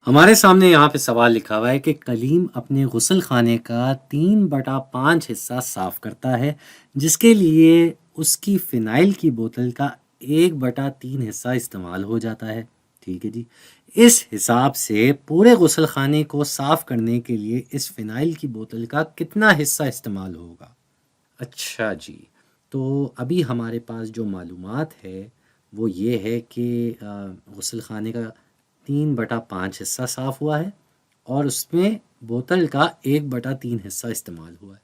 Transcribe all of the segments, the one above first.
ہمارے سامنے یہاں پہ سوال لکھا ہوا ہے کہ کلیم اپنے غسل خانے کا 3/5 حصہ صاف کرتا ہے، جس کے لیے اس کی فنائل کی بوتل کا 1/3 حصہ استعمال ہو جاتا ہے۔ ٹھیک ہے جی، اس حساب سے پورے غسل خانے کو صاف کرنے کے لیے اس فنائل کی بوتل کا کتنا حصہ استعمال ہوگا؟ اچھا جی، تو ابھی ہمارے پاس جو معلومات ہے وہ یہ ہے کہ غسل خانے کا 3/5 حصہ صاف ہوا ہے اور اس میں بوتل کا 1/3 حصہ استعمال ہوا ہے۔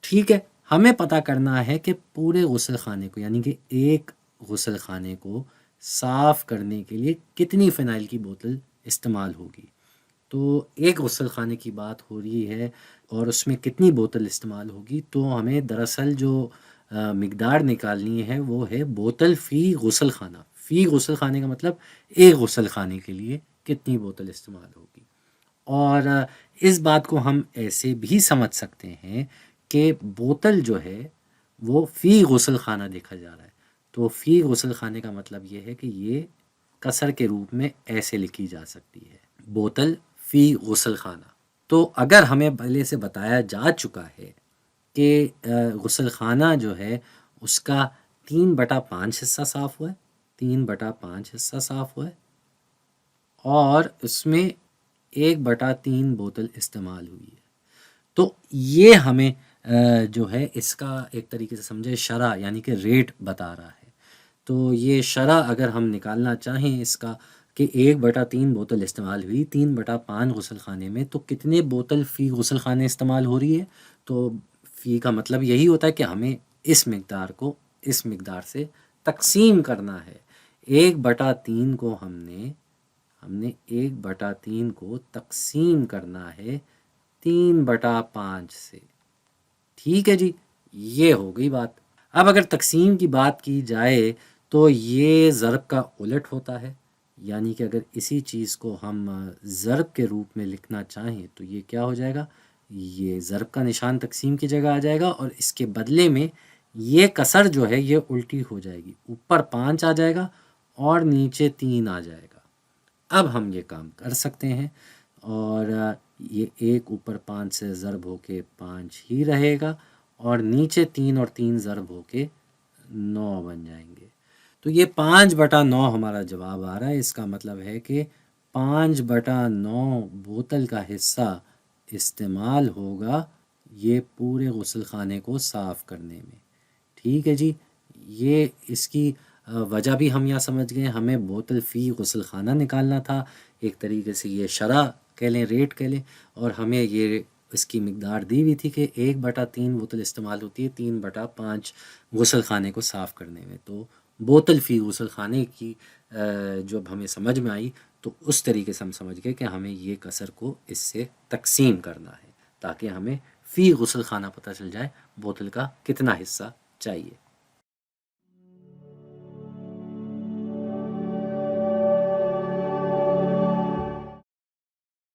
ٹھیک ہے، ہمیں پتہ کرنا ہے کہ پورے غسل خانے کو یعنی کہ ایک غسل خانے کو صاف کرنے کے لیے کتنی فنائل کی بوتل استعمال ہوگی۔ تو ایک غسل خانے کی بات ہو رہی ہے اور اس میں کتنی بوتل استعمال ہوگی، تو ہمیں دراصل جو مقدار نکالنی ہے وہ ہے بوتل فی غسل خانہ۔ فی غسل خانے کا مطلب ایک غسل خانے کے لیے کتنی بوتل استعمال ہوگی۔ اور اس بات کو ہم ایسے بھی سمجھ سکتے ہیں کہ بوتل جو ہے وہ فی غسل خانہ دیکھا جا رہا ہے، تو فی غسل خانے کا مطلب یہ ہے کہ یہ کسر کے روپ میں ایسے لکھی جا سکتی ہے، بوتل فی غسل خانہ۔ تو اگر ہمیں پہلے سے بتایا جا چکا ہے کہ غسل خانہ جو ہے اس کا 3/5 حصہ صاف ہوا ہے، 3/5 حصہ صاف ہوا ہے اور اس میں 1/3 بوتل استعمال ہوئی ہے، تو یہ ہمیں جو ہے اس کا ایک طریقے سے سمجھے شرح یعنی کہ ریٹ بتا رہا ہے۔ تو یہ شرح اگر ہم نکالنا چاہیں اس کا کہ 1/3 بوتل استعمال ہوئی 3/5 غسل خانے میں، تو کتنے بوتل فی غسل خانے استعمال ہو رہی ہے، تو فی کا مطلب یہی ہوتا ہے کہ ہمیں اس مقدار کو اس مقدار سے تقسیم کرنا ہے۔ 1/3 کو ہم نے 1/3 کو تقسیم کرنا ہے 3/5 سے۔ ٹھیک ہے جی، یہ ہو گئی بات۔ اب اگر تقسیم کی بات کی جائے تو یہ ضرب کا الٹ ہوتا ہے، یعنی کہ اگر اسی چیز کو ہم ضرب کے روپ میں لکھنا چاہیں تو یہ کیا ہو جائے گا، یہ ضرب کا نشان تقسیم کی جگہ آ جائے گا اور اس کے بدلے میں یہ کسر جو ہے یہ الٹی ہو جائے گی، اوپر 5 آ جائے گا اور نیچے 3 آ جائے گا۔ اب ہم یہ کام کر سکتے ہیں اور یہ 1 اوپر 5 سے ضرب ہو کے 5 ہی رہے گا اور نیچے 3 اور 3 ضرب ہو کے 9 بن جائیں گے۔ تو یہ 5/9 ہمارا جواب آ رہا ہے۔ اس کا مطلب ہے کہ 5/9 بوتل کا حصہ استعمال ہوگا یہ پورے غسل خانے کو صاف کرنے میں۔ ٹھیک ہے جی، یہ اس کی وجہ بھی ہم یہاں سمجھ گئے، ہمیں بوتل فی غسل خانہ نکالنا تھا، ایک طریقے سے یہ شرح کہہ لیں، ریٹ کہہ لیں، اور ہمیں یہ اس کی مقدار دی ہوئی تھی کہ 1/3 بوتل استعمال ہوتی ہے 3/5 غسل خانے کو صاف کرنے میں۔ تو بوتل فی غسل خانے کی جب ہمیں سمجھ میں آئی تو اس طریقے سے ہم سمجھ گئے کہ ہمیں یہ کسر کو اس سے تقسیم کرنا ہے تاکہ ہمیں فی غسل خانہ پتہ چل جائے بوتل کا کتنا حصہ چاہیے۔